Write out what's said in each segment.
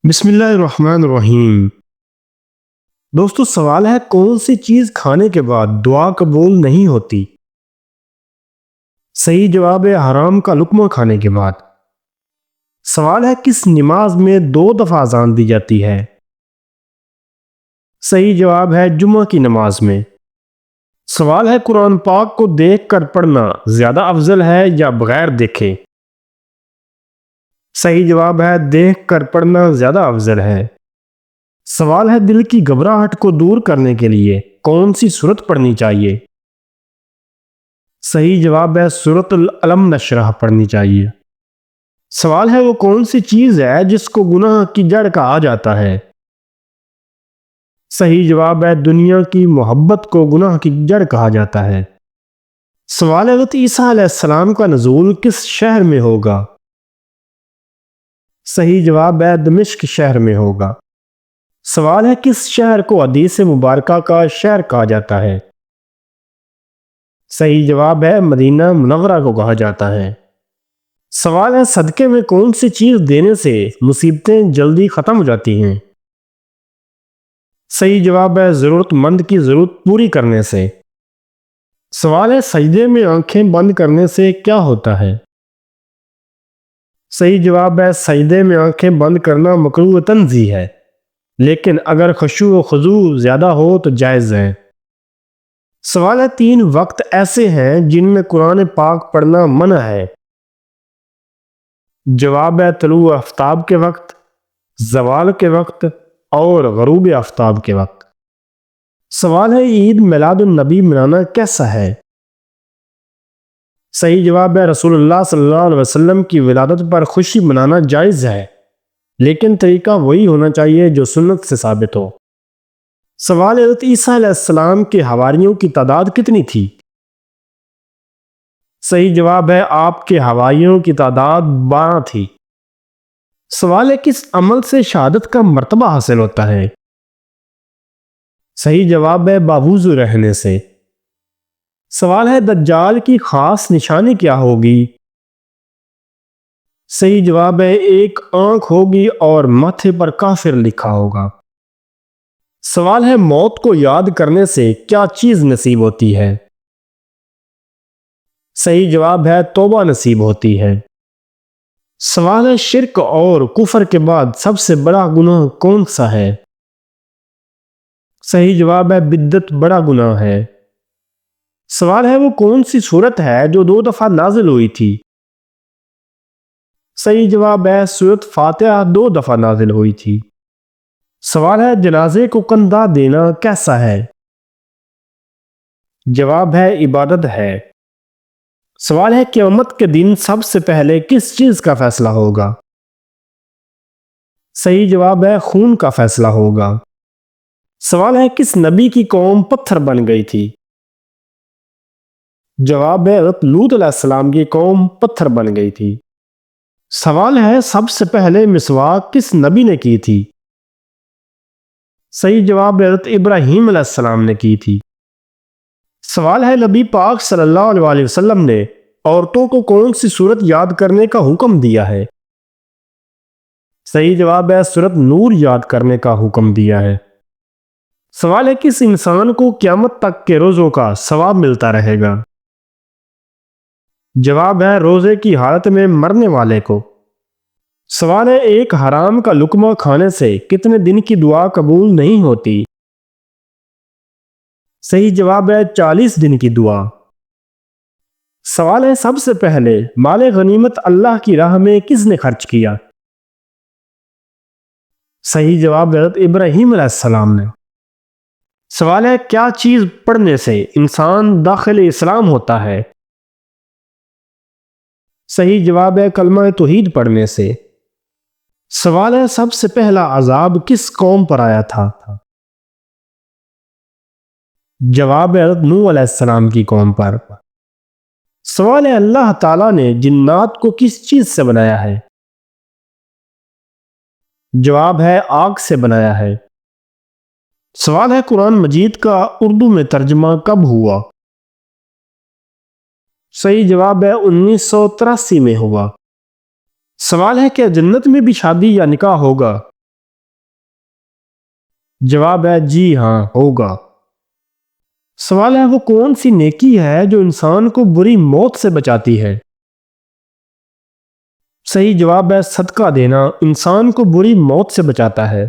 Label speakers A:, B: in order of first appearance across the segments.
A: بسم اللہ الرحمن الرحیم۔ دوستو، سوال ہے کون سی چیز کھانے کے بعد دعا قبول نہیں ہوتی؟ صحیح جواب ہے حرام کا لقمہ کھانے کے بعد۔ سوال ہے کس نماز میں 2 دفعہ اذان دی جاتی ہے؟ صحیح جواب ہے جمعہ کی نماز میں۔ سوال ہے قرآن پاک کو دیکھ کر پڑھنا زیادہ افضل ہے یا بغیر دیکھے؟ صحیح جواب ہے دیکھ کر پڑھنا زیادہ افضل ہے۔ سوال ہے دل کی گھبراہٹ کو دور کرنے کے لیے کون سی سورت پڑھنی چاہیے؟ صحیح جواب ہے سورۃ العلم نشرح پڑھنی چاہیے۔ سوال ہے وہ کون سی چیز ہے جس کو گناہ کی جڑ کہا جاتا ہے؟ صحیح جواب ہے دنیا کی محبت کو گناہ کی جڑ کہا جاتا ہے۔ سوال ہے حضرت عیسیٰ علیہ السلام کا نزول کس شہر میں ہوگا؟ صحیح جواب ہے دمشق شہر میں ہوگا۔ سوال ہے کس شہر کو حدیث مبارکہ کا شہر کہا جاتا ہے؟ صحیح جواب ہے مدینہ منورہ کو کہا جاتا ہے۔ سوال ہے صدقے میں کون سی چیز دینے سے مصیبتیں جلدی ختم ہو جاتی ہیں؟ صحیح جواب ہے ضرورت مند کی ضرورت پوری کرنے سے۔ سوال ہے سجدے میں آنکھیں بند کرنے سے کیا ہوتا ہے؟ صحیح جواب ہے سجدے میں آنکھیں بند کرنا مکروہ تنزیہ ہے، لیکن اگر خشوع و خضوع زیادہ ہو تو جائز ہے۔ سوال ہے 3 وقت ایسے ہیں جن میں قرآن پاک پڑھنا منع ہے۔ جواب ہے طلوع آفتاب کے وقت، زوال کے وقت اور غروب آفتاب کے وقت۔ سوال ہے عید میلاد النبی منانا کیسا ہے؟ صحیح جواب ہے رسول اللہ صلی اللہ علیہ وسلم کی ولادت پر خوشی منانا جائز ہے، لیکن طریقہ وہی ہونا چاہیے جو سنت سے ثابت ہو۔ سوال حضرت عیسیٰ علیہ السلام کے حواریوں کی تعداد کتنی تھی؟ صحیح جواب ہے آپ کے حواریوں کی تعداد 12 تھی۔ سوال ہے کس عمل سے شہادت کا مرتبہ حاصل ہوتا ہے؟ صحیح جواب ہے باوضو رہنے سے۔ سوال ہے دجال کی خاص نشانی کیا ہوگی؟ صحیح جواب ہے ایک آنکھ ہوگی اور ماتھے پر کافر لکھا ہوگا۔ سوال ہے موت کو یاد کرنے سے کیا چیز نصیب ہوتی ہے؟ صحیح جواب ہے توبہ نصیب ہوتی ہے۔ سوال ہے شرک اور کفر کے بعد سب سے بڑا گناہ کون سا ہے؟ صحیح جواب ہے بدعت بڑا گناہ ہے۔ سوال ہے وہ کون سی سورت ہے جو 2 دفعہ نازل ہوئی تھی؟ صحیح جواب ہے سورت فاتحہ 2 دفعہ نازل ہوئی تھی۔ سوال ہے جنازے کو کندھا دینا کیسا ہے؟ جواب ہے عبادت ہے۔ سوال ہے قیامت کے دن سب سے پہلے کس چیز کا فیصلہ ہوگا؟ صحیح جواب ہے خون کا فیصلہ ہوگا۔ سوال ہے کس نبی کی قوم پتھر بن گئی تھی؟ جواب ہے حضرت لوط علیہ السلام کی قوم پتھر بن گئی تھی۔ سوال ہے سب سے پہلے مسواک کس نبی نے کی تھی؟ صحیح جواب حضرت ابراہیم علیہ السلام نے کی تھی۔ سوال ہے نبی پاک صلی اللہ علیہ وسلم نے عورتوں کو کون سی سورت یاد کرنے کا حکم دیا ہے؟ صحیح جواب ہے سورت نور یاد کرنے کا حکم دیا ہے۔ سوال ہے کس انسان کو قیامت تک کے روزوں کا ثواب ملتا رہے گا؟ جواب ہے روزے کی حالت میں مرنے والے کو۔ سوال ہے ایک حرام کا لقمہ کھانے سے کتنے دن کی دعا قبول نہیں ہوتی؟ صحیح جواب ہے 40 دن کی دعا۔ سوال ہے سب سے پہلے مال غنیمت اللہ کی راہ میں کس نے خرچ کیا؟ صحیح جواب حضرت ابراہیم علیہ السلام نے۔ سوال ہے کیا چیز پڑھنے سے انسان داخل اسلام ہوتا ہے؟ صحیح جواب ہے کلمہ توحید پڑھنے سے۔ سوال ہے سب سے پہلا عذاب کس قوم پر آیا تھا؟ جواب ہے حضرت نوح علیہ السلام کی قوم پر۔ سوال ہے اللہ تعالیٰ نے جنات کو کس چیز سے بنایا ہے؟ جواب ہے آگ سے بنایا ہے۔ سوال ہے قرآن مجید کا اردو میں ترجمہ کب ہوا؟ صحیح جواب ہے 1983 میں ہوا۔ سوال ہے کہ جنت میں بھی شادی یا نکاح ہوگا؟ جواب ہے جی ہاں ہوگا۔ سوال ہے وہ کون سی نیکی ہے جو انسان کو بری موت سے بچاتی ہے؟ صحیح جواب ہے صدقہ دینا انسان کو بری موت سے بچاتا ہے۔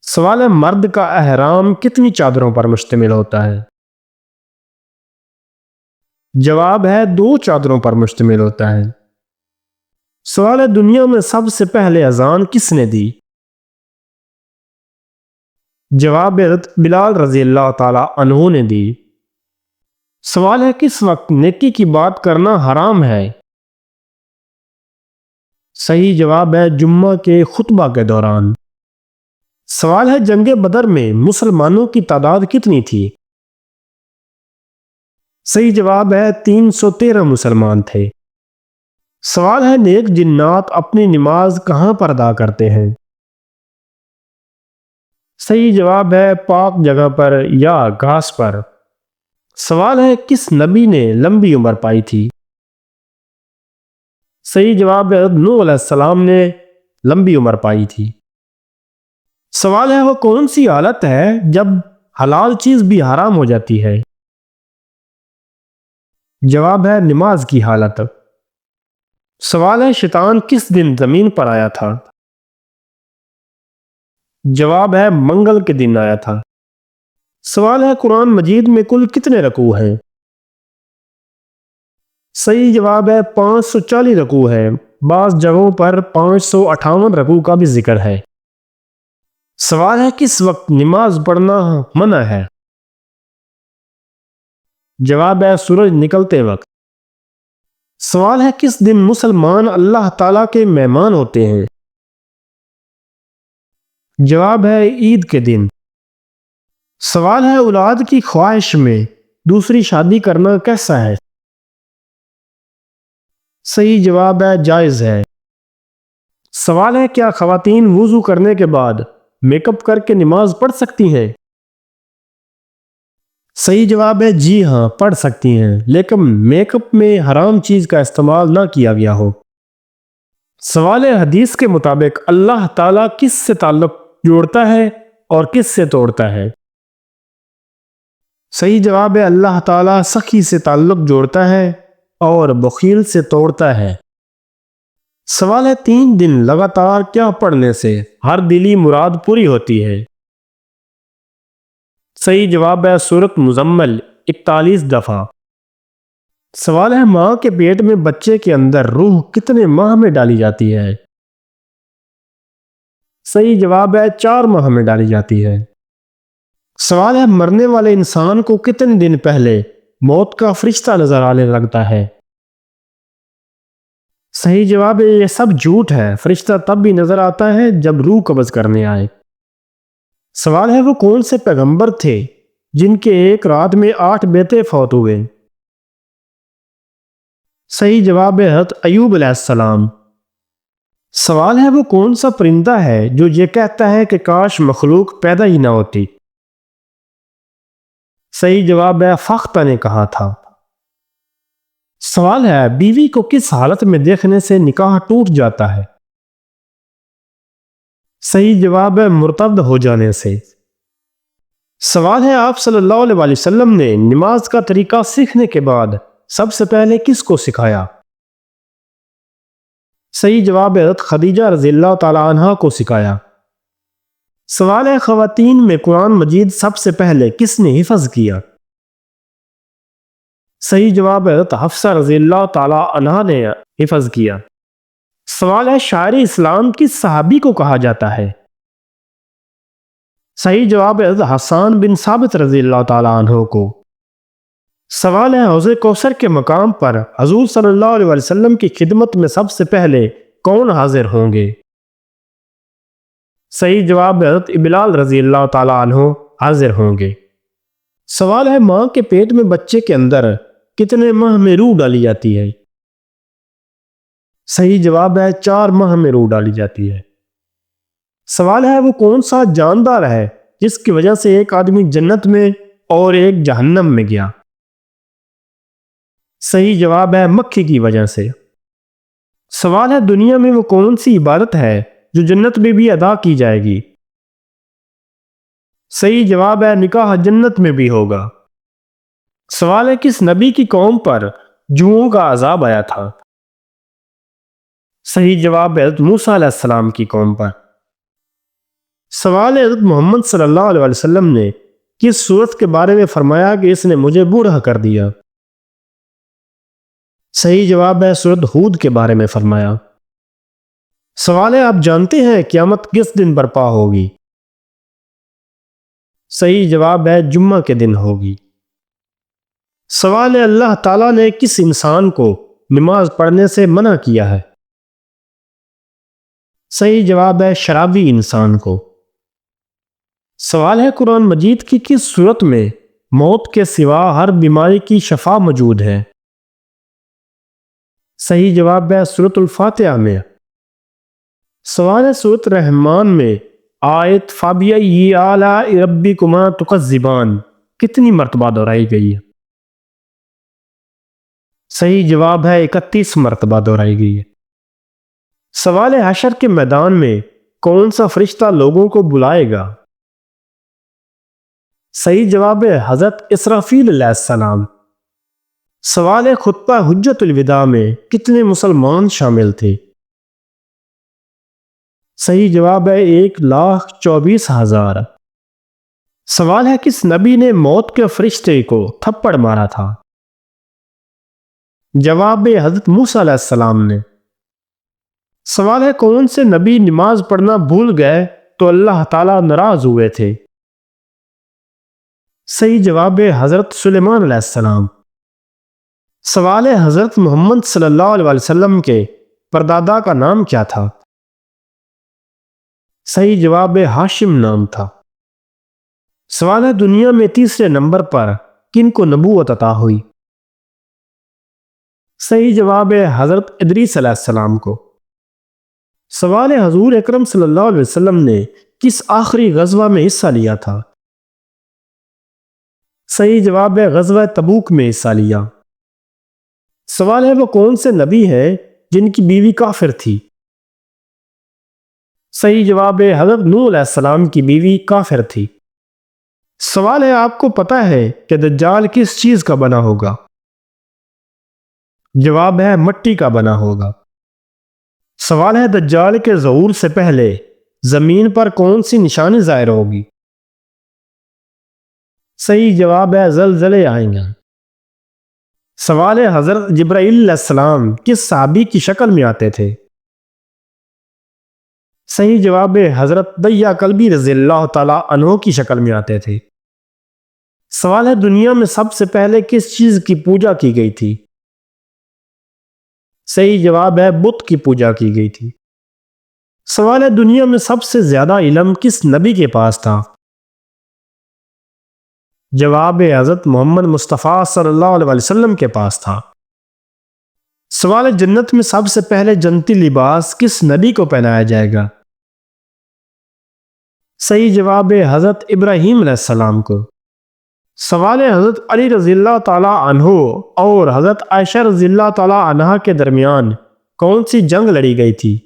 A: سوال ہے مرد کا احرام کتنی چادروں پر مشتمل ہوتا ہے؟ جواب ہے 2 چادروں پر مشتمل ہوتا ہے۔ سوال ہے دنیا میں سب سے پہلے اذان کس نے دی؟ جواب ہے حضرت بلال رضی اللہ تعالی عنہ نے دی۔ سوال ہے کس وقت نیکی کی بات کرنا حرام ہے؟ صحیح جواب ہے جمعہ کے خطبہ کے دوران۔ سوال ہے جنگ بدر میں مسلمانوں کی تعداد کتنی تھی؟ صحیح جواب ہے 313 مسلمان تھے۔ سوال ہے نیک جنات اپنی نماز کہاں پر ادا کرتے ہیں؟ صحیح جواب ہے پاک جگہ پر یا گھاس پر۔ سوال ہے کس نبی نے لمبی عمر پائی تھی؟ صحیح جواب ہے نوح علیہ السلام نے لمبی عمر پائی تھی۔ سوال ہے وہ کون سی حالت ہے جب حلال چیز بھی حرام ہو جاتی ہے؟ جواب ہے نماز کی حالت۔ سوال ہے شیطان کس دن زمین پر آیا تھا؟ جواب ہے منگل کے دن آیا تھا۔ سوال ہے قرآن مجید میں کل کتنے رکوع ہیں؟ صحیح جواب ہے 540 رکوع ہے، بعض جگہوں پر 558 رکوع کا بھی ذکر ہے۔ سوال ہے کس وقت نماز پڑھنا منع ہے؟ جواب ہے سورج نکلتے وقت۔ سوال ہے کس دن مسلمان اللہ تعالیٰ کے مہمان ہوتے ہیں؟ جواب ہے عید کے دن۔ سوال ہے اولاد کی خواہش میں دوسری شادی کرنا کیسا ہے؟ صحیح جواب ہے جائز ہے۔ سوال ہے کیا خواتین وضو کرنے کے بعد میک اپ کر کے نماز پڑھ سکتی ہیں؟ صحیح جواب ہے جی ہاں پڑھ سکتی ہیں، لیکن میک اپ میں حرام چیز کا استعمال نہ کیا گیا ہو۔ سوال حدیث کے مطابق اللہ تعالیٰ کس سے تعلق جوڑتا ہے اور کس سے توڑتا ہے؟ صحیح جواب ہے اللہ تعالیٰ سخی سے تعلق جوڑتا ہے اور بخیل سے توڑتا ہے۔ سوال ہے 3 دن لگاتار کیا پڑھنے سے ہر دلی مراد پوری ہوتی ہے؟ صحیح جواب ہے سورۃ مزمل 41 دفعہ۔ سوال ہے ماں کے پیٹ میں بچے کے اندر روح کتنے ماہ میں ڈالی جاتی ہے؟ صحیح جواب ہے 4 ماہ میں ڈالی جاتی ہے۔ سوال ہے مرنے والے انسان کو کتنے دن پہلے موت کا فرشتہ نظر آنے لگتا ہے؟ صحیح جواب ہے یہ سب جھوٹ ہے، فرشتہ تب بھی نظر آتا ہے جب روح قبض کرنے آئے۔ سوال ہے وہ کون سے پیغمبر تھے جن کے ایک رات میں 8 بیٹے فوت ہوئے؟ صحیح جواب ہے حضرت ایوب علیہ السلام۔ سوال ہے وہ کون سا پرندہ ہے جو یہ کہتا ہے کہ کاش مخلوق پیدا ہی نہ ہوتی؟ صحیح جواب ہے فختہ نے کہا تھا۔ سوال ہے بیوی کو کس حالت میں دیکھنے سے نکاح ٹوٹ جاتا ہے؟ صحیح جواب ہے مرتد ہو جانے سے۔ سوال ہے آپ صلی اللہ علیہ وسلم نے نماز کا طریقہ سیکھنے کے بعد سب سے پہلے کس کو سکھایا؟ صحیح جواب ہے حضرت خدیجہ رضی اللہ تعالی عنہا کو سکھایا۔ سوال ہے خواتین میں قرآن مجید سب سے پہلے کس نے حفظ کیا؟ صحیح جواب ہے حضرت حفصہ رضی اللہ تعالی عنہا نے حفظ کیا۔ سوال ہے شاعر اسلام کس صحابی کو کہا جاتا ہے؟ صحیح جواب ہے حضرت حسان بن ثابت رضی اللہ تعالی عنہ کو۔ سوال ہے حوض کوثر کے مقام پر حضور صلی اللہ علیہ وسلم کی خدمت میں سب سے پہلے کون حاضر ہوں گے؟ صحیح جواب ہے حضرت بلال رضی اللہ تعالی عنہ حاضر ہوں گے۔ سوال ہے ماں کے پیٹ میں بچے کے اندر کتنے ماہ میں روح ڈالی جاتی ہے؟ صحیح جواب ہے 4 ماہ میں روح ڈالی جاتی ہے۔ سوال ہے وہ کون سا جاندار ہے جس کی وجہ سے ایک آدمی جنت میں اور ایک جہنم میں گیا؟ صحیح جواب ہے مکھی کی وجہ سے۔ سوال ہے دنیا میں وہ کون سی عبادت ہے جو جنت میں بھی ادا کی جائے گی؟ صحیح جواب ہے نکاح جنت میں بھی ہوگا۔ سوال ہے کس نبی کی قوم پر جوؤں کا عذاب آیا تھا؟ صحیح جواب ہے حضرت موسیٰ علیہ السلام کی قوم پر۔ سوال ہے حضرت محمد صلی اللہ علیہ وسلم نے کس صورت کے بارے میں فرمایا کہ اس نے مجھے بوڑھا کر دیا؟ صحیح جواب ہے سورۃ ہود کے بارے میں فرمایا۔ سوال ہے آپ جانتے ہیں قیامت کس دن برپا ہوگی؟ صحیح جواب ہے جمعہ کے دن ہوگی۔ سوال ہے اللہ تعالیٰ نے کس انسان کو نماز پڑھنے سے منع کیا ہے؟ صحیح جواب ہے شرابی انسان کو۔ سوال ہے قرآن مجید کی کس صورت میں موت کے سوا ہر بیماری کی شفا موجود ہے؟ صحیح جواب ہے سورۃ الفاتحہ میں۔ سوال ہے سورۃ رحمان میں آیت فَبِأَيِّ آلَاءِ رَبِّكُمَا تُكَذِّبَانِ کتنی مرتبہ دہرائی گئی ہے؟ صحیح جواب ہے 31 مرتبہ دہرائی گئی ہے۔ سوال ہے حشر کے میدان میں کون سا فرشتہ لوگوں کو بلائے گا؟ صحیح جواب ہے حضرت اسرافیل علیہ السلام۔ سوال ہے خطبہ حجت الوداع میں کتنے مسلمان شامل تھے؟ صحیح جواب ہے 1,24,000۔ سوال ہے کس نبی نے موت کے فرشتے کو تھپڑ مارا تھا؟ جواب ہے حضرت موسیٰ علیہ السلام نے۔ سوال ہے کون سے نبی نماز پڑھنا بھول گئے تو اللہ تعالیٰ ناراض ہوئے تھے؟ صحیح جواب ہے حضرت سلیمان علیہ السلام۔ سوال ہے حضرت محمد صلی اللہ علیہ وسلم کے پردادا کا نام کیا تھا؟ صحیح جواب ہے ہاشم نام تھا۔ سوال ہے دنیا میں تیسرے نمبر پر کن کو نبوت عطا ہوئی؟ صحیح جواب ہے حضرت ادریس علیہ السلام کو۔ سوال ہے حضور اکرم صلی اللہ علیہ وسلم نے کس آخری غزوہ میں حصہ لیا تھا؟ صحیح جواب ہے غزوہ تبوک میں حصہ لیا۔ سوال ہے وہ کون سے نبی ہے جن کی بیوی کافر تھی؟ صحیح جواب ہے حضرت نوح علیہ السلام کی بیوی کافر تھی۔ سوال ہے آپ کو پتہ ہے کہ دجال کس چیز کا بنا ہوگا؟ جواب ہے مٹی کا بنا ہوگا۔ سوال ہے دجال کے ظہور سے پہلے زمین پر کون سی نشانی ظاہر ہوگی؟ صحیح جواب ہے زلزلے آئیں گے۔ سوال ہے حضرت جبرائیل علیہ السلام کس صحابی کی شکل میں آتے تھے؟ صحیح جواب ہے حضرت دحیہ کلبی رضی اللہ تعالیٰ عنہ کی شکل میں آتے تھے۔ سوال ہے دنیا میں سب سے پہلے کس چیز کی پوجا کی گئی تھی؟ صحیح جواب ہے بت کی پوجا کی گئی تھی۔ سوال ہے دنیا میں سب سے زیادہ علم کس نبی کے پاس تھا؟ جواب ہے حضرت محمد مصطفیٰ صلی اللہ علیہ وسلم کے پاس تھا۔ سوال ہے جنت میں سب سے پہلے جنتی لباس کس نبی کو پہنایا جائے گا؟ صحیح جواب ہے حضرت ابراہیم علیہ السلام کو۔ سوال ہے حضرت علی رضی اللہ تعالیٰ عنہ اور حضرت عائشہ رضی اللہ تعالیٰ عنہا کے درمیان کون سی جنگ لڑی گئی تھی؟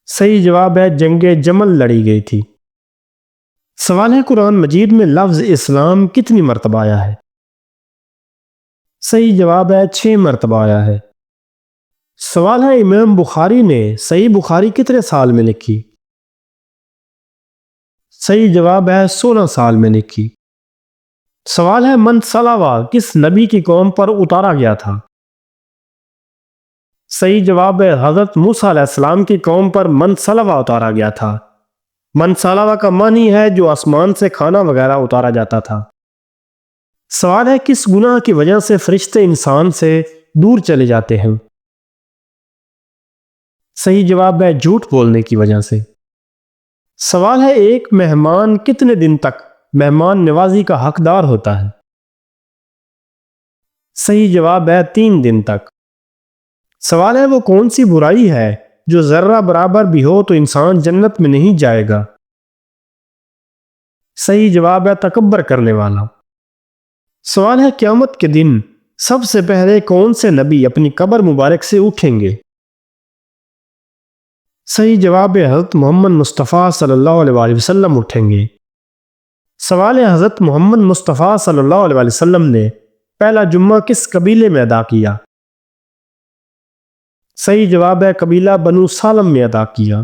A: صحیح جواب ہے جنگ جمل لڑی گئی تھی۔ سوال ہے قرآن مجید میں لفظ اسلام کتنی مرتبہ آیا ہے؟ صحیح جواب ہے 6 مرتبہ آیا ہے۔ سوال ہے امام بخاری نے صحیح بخاری کتنے سال میں لکھی؟ صحیح جواب ہے 16 سال میں لکھی۔ سوال ہے من صلوہ کس نبی کی قوم پر اتارا گیا تھا؟ صحیح جواب ہے حضرت موسیٰ علیہ السلام کی قوم پر من صلوہ اتارا گیا تھا۔ من صلوہ کا معنی ہے جو آسمان سے کھانا وغیرہ اتارا جاتا تھا۔ سوال ہے کس گناہ کی وجہ سے فرشتے انسان سے دور چلے جاتے ہیں؟ صحیح جواب ہے جھوٹ بولنے کی وجہ سے۔ سوال ہے ایک مہمان کتنے دن تک مہمان نوازی کا حقدار ہوتا ہے؟ صحیح جواب ہے 3 دن تک۔ سوال ہے وہ کون سی برائی ہے جو ذرہ برابر بھی ہو تو انسان جنت میں نہیں جائے گا؟ صحیح جواب ہے تکبر کرنے والا۔ سوال ہے قیامت کے دن سب سے پہلے کون سے نبی اپنی قبر مبارک سے اٹھیں گے؟ صحیح جواب ہے حضرت محمد مصطفیٰ صلی اللہ علیہ وآلہ وسلم اٹھیں گے۔ سوال ہے حضرت محمد مصطفیٰ صلی اللہ علیہ وآلہ وسلم نے پہلا جمعہ کس قبیلے میں ادا کیا؟ صحیح جواب ہے قبیلہ بنو سالم میں ادا کیا۔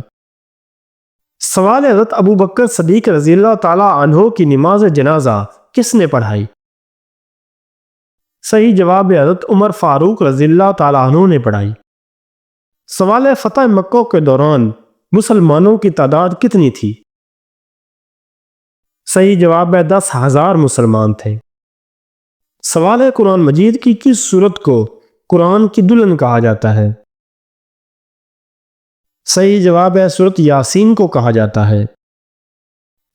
A: سوال ہے حضرت ابو بکر صدیق رضی اللہ تعالیٰ عنہ کی نماز جنازہ کس نے پڑھائی؟ صحیح جواب ہے حضرت عمر فاروق رضی اللہ تعالیٰ عنہ نے پڑھائی۔ سوال ہے فتح مکہ کے دوران مسلمانوں کی تعداد کتنی تھی؟ صحیح جواب ہے 10,000 مسلمان تھے۔ سوال ہے قرآن مجید کی کس سورت کو قرآن کی دلہن کہا جاتا ہے؟ صحیح جواب ہے سورت یاسین کو کہا جاتا ہے۔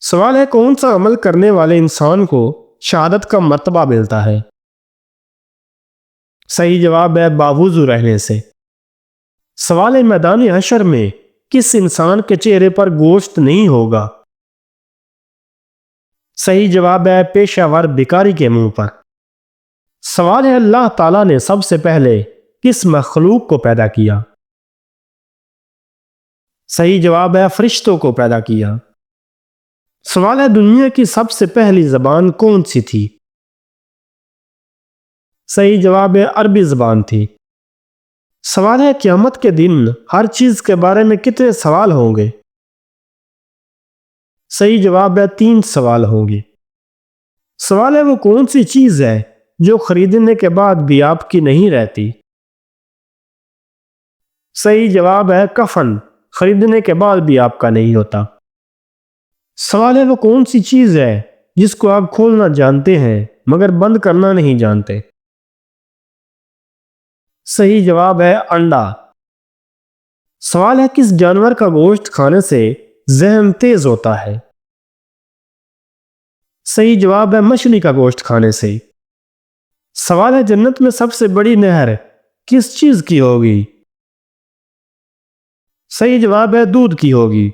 A: سوال ہے کون سا عمل کرنے والے انسان کو شہادت کا مرتبہ ملتا ہے؟ صحیح جواب ہے باوضو رہنے سے۔ سوال ہے میدان حشر میں کس انسان کے چہرے پر گوشت نہیں ہوگا؟ صحیح جواب ہے پیشہ ور بھکاری کے منہ پر۔ سوال ہے اللہ تعالیٰ نے سب سے پہلے کس مخلوق کو پیدا کیا؟ صحیح جواب ہے فرشتوں کو پیدا کیا۔ سوال ہے دنیا کی سب سے پہلی زبان کون سی تھی؟ صحیح جواب ہے عربی زبان تھی۔ سوال ہے قیامت کے دن ہر چیز کے بارے میں کتنے سوال ہوں گے؟ صحیح جواب ہے 3 سوال ہوں گے۔ سوال ہے وہ کون سی چیز ہے جو خریدنے کے بعد بھی آپ کی نہیں رہتی؟ صحیح جواب ہے کفن، خریدنے کے بعد بھی آپ کا نہیں ہوتا۔ سوال ہے وہ کون سی چیز ہے جس کو آپ کھولنا جانتے ہیں مگر بند کرنا نہیں جانتے؟ صحیح جواب ہے انڈا۔ سوال ہے کس جانور کا گوشت کھانے سے ذہن تیز ہوتا ہے؟ صحیح جواب ہے مچھلی کا گوشت کھانے سے۔ سوال ہے جنت میں سب سے بڑی نہر کس چیز کی ہوگی؟ صحیح جواب ہے دودھ کی ہوگی۔